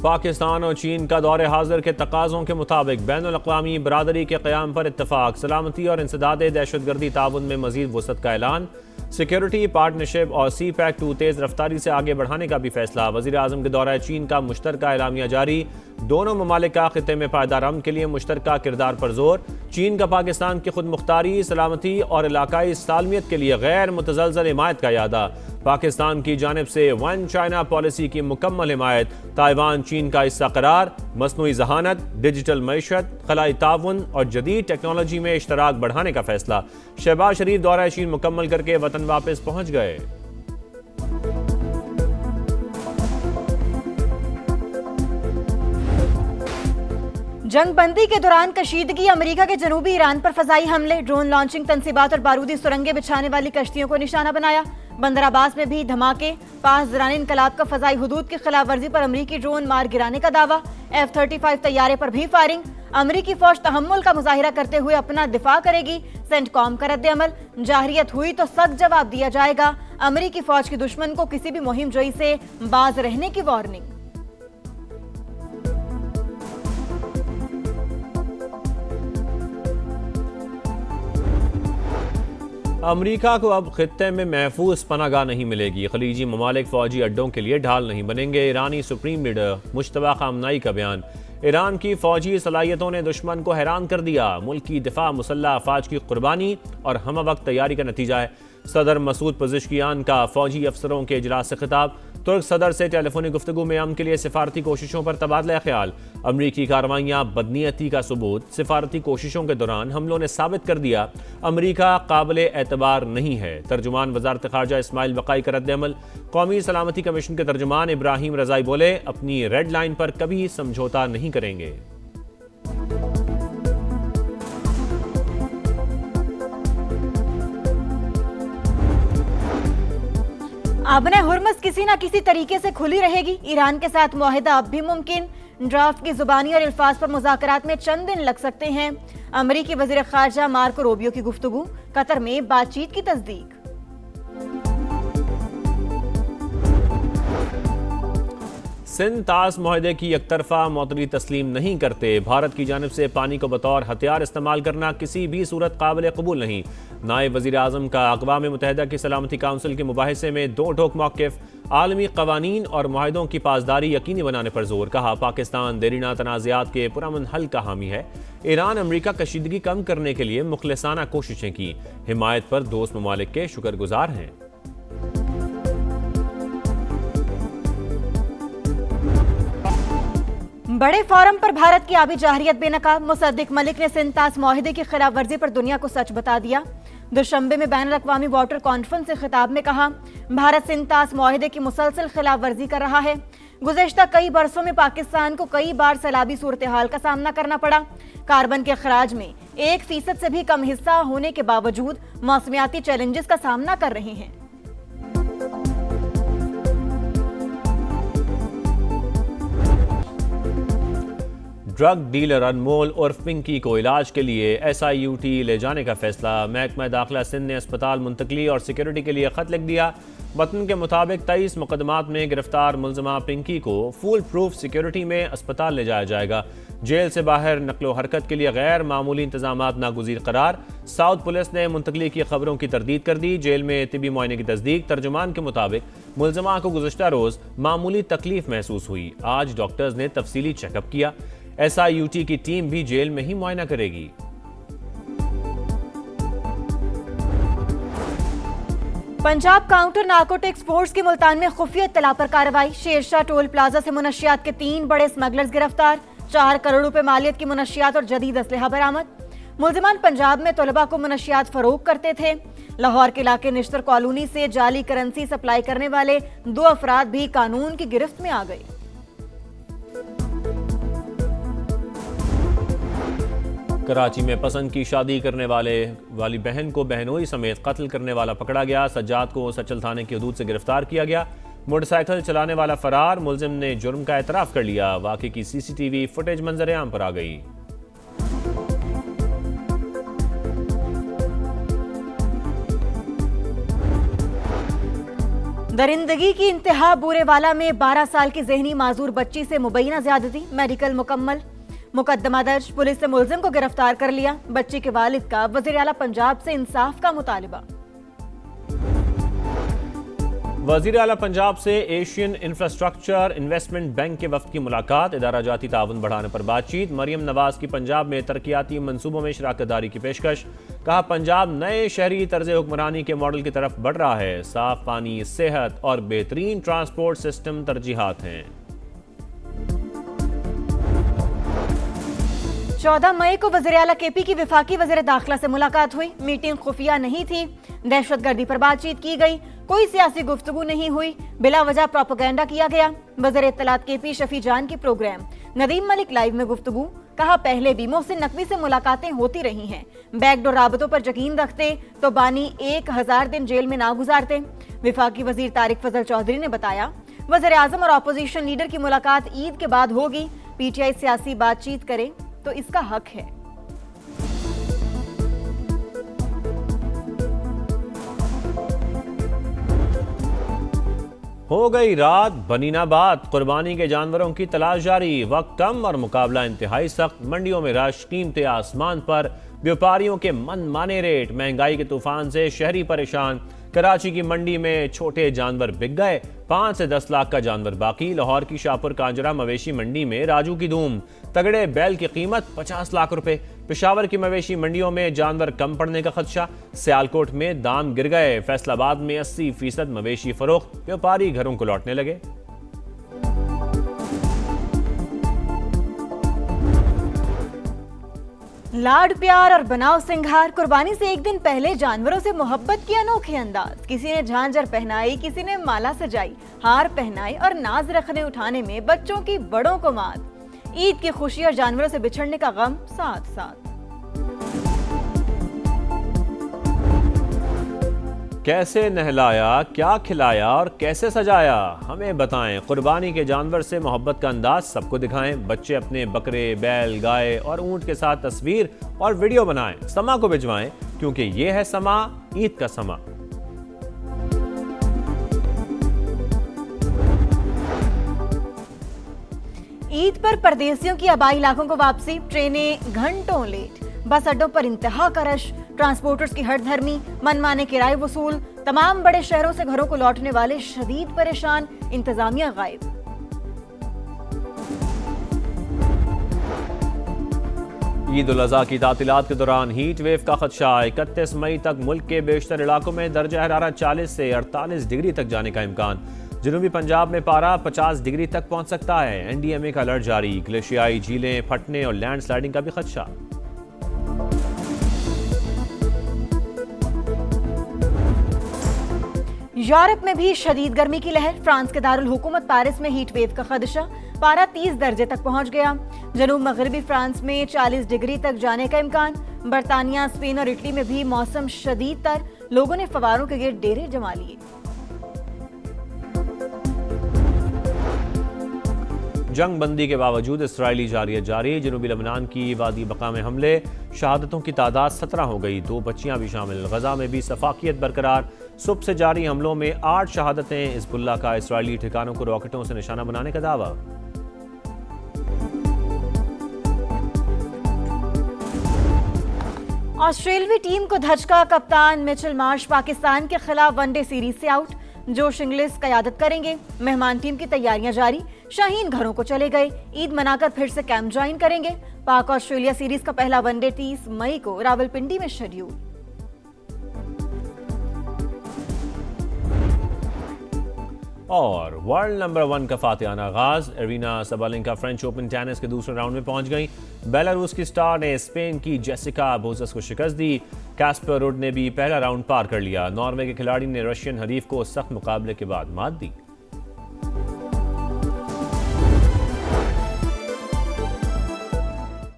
पाकिस्तान और चीन का दौरे हाजिर के तकाज़ों के मुताबिक बैनुल-अक़वामी बरादरी के क़याम पर इत्तफ़ाक़, सलामती और इंसदाद दहशतगर्दी ताउन में मज़ीद वुसअत का ऐलान, सिक्योरिटी पार्टनरशिप और CPEC-2 तेज़ रफ्तारी से आगे बढ़ाने का भी फैसला। वज़ीर आज़म के दौरा चीन का मुश्तरका एलामिया जारी, दोनों ममालिक का ख़ित्ते में पायदार अमन के लिए मुश्तरका किरदार पर जोर। चीन का पाकिस्तान की खुद मुख्तारी, सलामती और इलाकाई सालमियत के लिए गैर मुतज़लज़ल हिमायत का यादा। पाकिस्तान की जानिब से वन चाइना पॉलिसी की मुकम्मल हिमायत। ताइवान चीन का हिस्सा करार, मसनूई ज़हानत, डिजिटल मईशत, खलाई ताउन और जदीद टेक्नोलॉजी में इश्तराक बढ़ाने का फैसला। शहबाज शरीफ दौरा चीन मुकम्मल करके वतन वापस पहुंच गए। जंगबंदी के दौरान कशीदगी, अमेरिका के जनूबी ईरान पर फजाई हमले, ड्रोन लॉन्चिंग तनसीबात और बारूदी सुरंगें बिछाने वाली कश्तियों को निशाना बनाया। बंदर अब्बास में भी धमाके, पास दौरान इनकलाब का फजाई हुदूद की खिलाफ वर्जी पर अमरीकी ड्रोन मार गिराने का दावा। F-35 तैयारे पर भी फायरिंग, अमरीकी फौज तहम्मुल का मुजाहिरा करते हुए अपना दिफा करेगी। सेंटकॉम का रद्द-ए-अमल, जाहिरियत हुई तो सख्त जवाब दिया जाएगा। अमरीकी फौज के दुश्मन को किसी भी मुहिम जोई से बाज रहने की वार्निंग। अमरीका को अब खित्ते में महफूज पनागाह नहीं मिलेगी। खलीजी ममालिक फौजी अड्डों के लिए ढाल नहीं बनेंगे। ईरानी सुप्रीम लीडर मुश्तबा खामनाई का बयान। ईरान की फौजी सलाहियतों ने दुश्मन को हैरान कर दिया। मुल्क की दिफा मुसल्लह अफवाज की कुर्बानी और हम वक्त तैयारी का नतीजा है। सदर मसूद पज़ेश्कियान का फौजी अफसरों के इजलास से खिताब। तुर्क सदर से टेलीफोनिक गुफ्तगू में अमन के लिए सिफारती कोशिशों पर तबादला ख्याल। अमरीकी कार्रवाइयाँ बदनीयती का सबूत, सिफारती कोशिशों के दौरान हमलों ने साबित कर दिया अमरीका काबिल एतबार नहीं है। तर्जुमान वजारत ख़ारजा इस्माइल वक़ाई का रद्द-ए-अमल। कौमी सलामती कमीशन के तर्जुमान इब्राहिम रज़ाई बोले, अपनी रेड लाइन पर कभी समझौता नहीं करेंगे। आबने हुर्मस किसी न किसी तरीके से खुली रहेगी। ईरान के साथ मुआहिदा अब भी मुमकिन। ड्राफ्ट की जुबानी और अल्फाज पर मुज़ाकरात में चंद दिन लग सकते हैं। अमरीकी वज़ीर ख़ारजा मार्को रूबियो की गुफ्तगू, कतर में बातचीत की तस्दीक। सिंध तास मुआहदे की एकतरफा मौतरी तस्लीम नहीं करते। भारत की जानिब से पानी को बतौर हथियार इस्तेमाल करना किसी भी सूरत काबिल कबूल नहीं। नायब वज़ीर आज़म का अक़वाम मुत्तहिदा की सलामती काउंसिल के मुबाहिसे में दो टोक मौक़िफ़। आलमी क़वानीन और मुआहदों की पासदारी यकीनी बनाने पर जोर। कहा, पाकिस्तान देरीना तनाज़ात के पुरअमन हल का हामी है। ईरान अमरीका कशीदगी कम करने के लिए मुखलिसाना कोशिशें की। हिमायत पर दोस्त ममालिक के शुक्रगुजार हैं। बड़े फोरम पर भारत की आबी जाहरियत बेनकाब। मुसद्दिक मलिक ने सिंध तास मुआहिदे की खिलाफ वर्जी पर दुनिया को सच बता दिया। दुशंबे में बैनुल अक़वामी वाटर कॉन्फ्रेंस से खिताब में कहा, भारत सिंध तास मुआहिदे की मुसलसल खिलाफ वर्जी कर रहा है। गुज़श्ता कई बरसों में पाकिस्तान को कई बार सैलाबी सूरत हाल का सामना करना पड़ा। कार्बन के अखराज में 1% से भी कम हिस्सा होने के बावजूद मौसमियाती चैलेंजेस का सामना कर रहे हैं। ड्रग डीलर अनमोल उर्फ पिंकी को इलाज के लिए SIUT ले जाने का फैसला। महकमा दाखिला सिंध ने अस्पताल मुंतकली और सिक्योरिटी के लिए खत लिख दिया। वतन के मुताबिक 23 मुकदमात में गिरफ्तार मुलजमा पिंकी को फुल प्रूफ सिक्योरिटी में अस्पताल ले जाया जाएगा। जेल से बाहर नकलो हरकत के लिए गैर मामूली इंतजामात नागुज़ीर करार। साउथ पुलिस ने मुंतकली की खबरों की तरदीद कर दी। जेल में तिबी मुआयने की तस्दीक। तर्जुमान के मुताबिक मुलजमा को गुज़श्ता रोज़ मामूली तकलीफ महसूस हुई। आज डॉक्टर्स ने तफसीली चेकअप किया। SIUT की टीम भी जेल में ही मुआयना करेगी। पंजाब काउंटर नार्कोटिक्स फोर्स की मुल्तान में खुफिया इत्तला पर कार्रवाई। शेरशाह टोल प्लाजा से मुनशियात के 3 बड़े स्मगलर्स गिरफ्तार। 4 करोड़ रुपए मालियत की मुनशियात और जदीद असलहा बरामद। मुलजिमान पंजाब में तलबा को मुनशियात फरोख करते थे। लाहौर के इलाके निश्तर कॉलोनी से जाली करेंसी सप्लाई करने वाले 2 अफराद भी कानून की गिरफ्त में आ गए। कराची में पसंद की शादी करने वाली बहन को बहनोई समेत कत्ल करने वाला पकड़ा गया। सज्जाद को सचल थाने की हदूद से गिरफ्तार किया गया। मोटरसाइकिल चलाने वाला फरार। मुलजिम ने जुर्म का एतराफ़ कर लिया। वाक़े की CCTV फुटेज मंजर आम पर आ गई। दरिंदगी की इंतहा बूरेवाला में 12 साल की ज़हनी माजूर बच्ची से मुबैना ज्यादती, मेडिकल मुकम्मल। मुकदमा दर्ज, पुलिस ने मुलजिम को गिरफ्तार कर लिया। बच्ची के वालिद का वज़ीर आला पंजाब से इंसाफ का मुतालिबा। वज़ीर आला पंजाब से एशियन इंफ्रास्ट्रक्चर इन्वेस्टमेंट बैंक के वफ्द की मुलाकात, इदारा जाती ताउन बढ़ाने पर बातचीत। मरियम नवाज की पंजाब में तरक्याती मंसूबों में शराकतदारी की पेशकश। कहा, पंजाब नए शहरी तर्ज हुक्मरानी के मॉडल की तरफ बढ़ रहा है। साफ पानी, सेहत और बेहतरीन ट्रांसपोर्ट सिस्टम तरजीहात हैं। 14 मई को वज़ीर आला केपी की विफाकी वज़ीर दाखिला से मुलाकात हुई। मीटिंग खुफिया नहीं थी। दहशतगर्दी पर बातचीत की गई। कोई सियासी गुफ्तगू नहीं हुई। बिला वजह प्रोपेगेंडा किया गया। वज़ीर इत्तलात केपी शफी जान की प्रोग्राम। नदीम मलिक लाइव में गुफ्तगू। कहा, पहले भी मोहसिन नकवी से मुलाकातें होती रही हैं। बैकडोर राबतों पर यकीन रखते तो बानी 1000 दिन जेल में ना गुजारते। विफाकी वज़ीर तारिक फजल चौधरी ने बताया, वज़ीर आज़म और अपोजिशन लीडर की मुलाकात ईद के बाद होगी। पीटीआई सियासी बातचीत करे तो इसका हक है। हो गई रात, बनी ना बात। कुर्बानी के जानवरों की तलाश जारी। वक्त कम और मुकाबला इंतहाई सख्त। मंडियों में रश, कीमतें आसमान पर। व्यापारियों के मनमाने रेट। महंगाई के तूफान से शहरी परेशान। कराची की मंडी में छोटे जानवर बिक गए। 5 से 10 लाख का जानवर बाकी। लाहौर की शाहपुर कांजरा मवेशी मंडी में राजू की धूम। तगड़े बैल की कीमत 50 लाख रुपए। पेशावर की मवेशी मंडियों में जानवर कम पड़ने का खदशा। सियालकोट में दाम गिर गए। फैसलाबाद में 80% मवेशी फरोख्त। व्यापारी घरों को लौटने लगे। लाड प्यार और बनाव सिंगार। कुर्बानी से एक दिन पहले जानवरों से मोहब्बत के अनोखे अंदाज। किसी ने झांझर पहनाई, किसी ने माला सजाई, हार पहनाई और नाज रखने उठाने में बच्चों की बड़ों को मात। ईद की खुशी और जानवरों से बिछड़ने का गम साथ साथ। कैसे नहलाया, क्या खिलाया और कैसे सजाया, हमें बताएं। कुर्बानी के जानवर से मोहब्बत का अंदाज सबको दिखाएं। बच्चे अपने बकरे, बैल, गाय और ऊंट के साथ तस्वीर और वीडियो बनाएं। समा को भिजवाएं, क्योंकि ये है समा, ईद का समा। ईद पर परदेसियों की आबाई इलाकों को वापसी। ट्रेनें घंटों लेट। बस अड्डों पर इंतहा का रश। ट्रांसपोर्टर्स की हड़धर्मी। मनमाने किराए वसूल। तमाम बड़े शहरों से घरों को लौटने वाले शदीद परेशान। इंतजामिया गायब। ईद उल अज़हा की तातीलात के दौरान हीट वेव का खदशा। 31 मई तक मुल्क के बेशतर इलाकों में दर्जा हरारत 40 से 48 डिग्री तक जाने का इम्कान। जनूबी पंजाब में पारा 50 डिग्री तक पहुंच सकता है। एनडीएमए का अलर्ट जारी। ग्लेशियाई झीलें फटने और लैंडस्लाइडिंग का भी खदशा। यूरोप में भी शदीद गर्मी की लहर। फ्रांस के दारुल हुकूमत पेरिस में हीट वेव का खदशा। पारा 30 दर्जे तक पहुंच गया। जनूब मगरबी फ्रांस में 40 डिग्री तक जाने का इम्कान। बरतानिया, स्पेन और इटली में भी मौसम शदीद तर। लोगों ने फवारों के गिर्द डेरे जमा लिए। जंग बंदी के बावजूद इसराइली जारियत जारी। जनूबी लबनान की वादी बका में हमले। शहादतों की तादाद 17 हो गई। 2 बच्चियां भी शामिल। गजा में भी सफाकियत बरकरार। सुबह से जारी हमलों में 8 शहादतें। हिज़्बुल्लाह का इसराइली ठिकानों को रॉकेटों से निशाना बनाने का दावा। ऑस्ट्रेलियाई टीम को धचका। कप्तान मिचेल मार्श पाकिस्तान के खिलाफ वनडे सीरीज से आउट। जोश इंग्लिस कयादत करेंगे। मेहमान टीम की तैयारियां जारी। शाहीन घरों को चले गए। ईद मनाकर फिर से कैंप ज्वाइन करेंगे। पाक ऑस्ट्रेलिया सीरीज का पहला वनडे 30 मई को रावलपिंडी में शेड्यूल। और वर्ल्ड नंबर 1 का फातिहाना आगाज। Arena Sabalenka French open tennis के दूसरे राउंड में पहुंच गई। बेलारूस की स्टार ने स्पेन की जेसिका बोजस को शिकस्त दी। कैस्पर रुड ने भी पहला राउंड पार कर लिया। नॉर्वे के खिलाड़ी ने रशियन हरीफ को सख्त मुकाबले के बाद मात दी।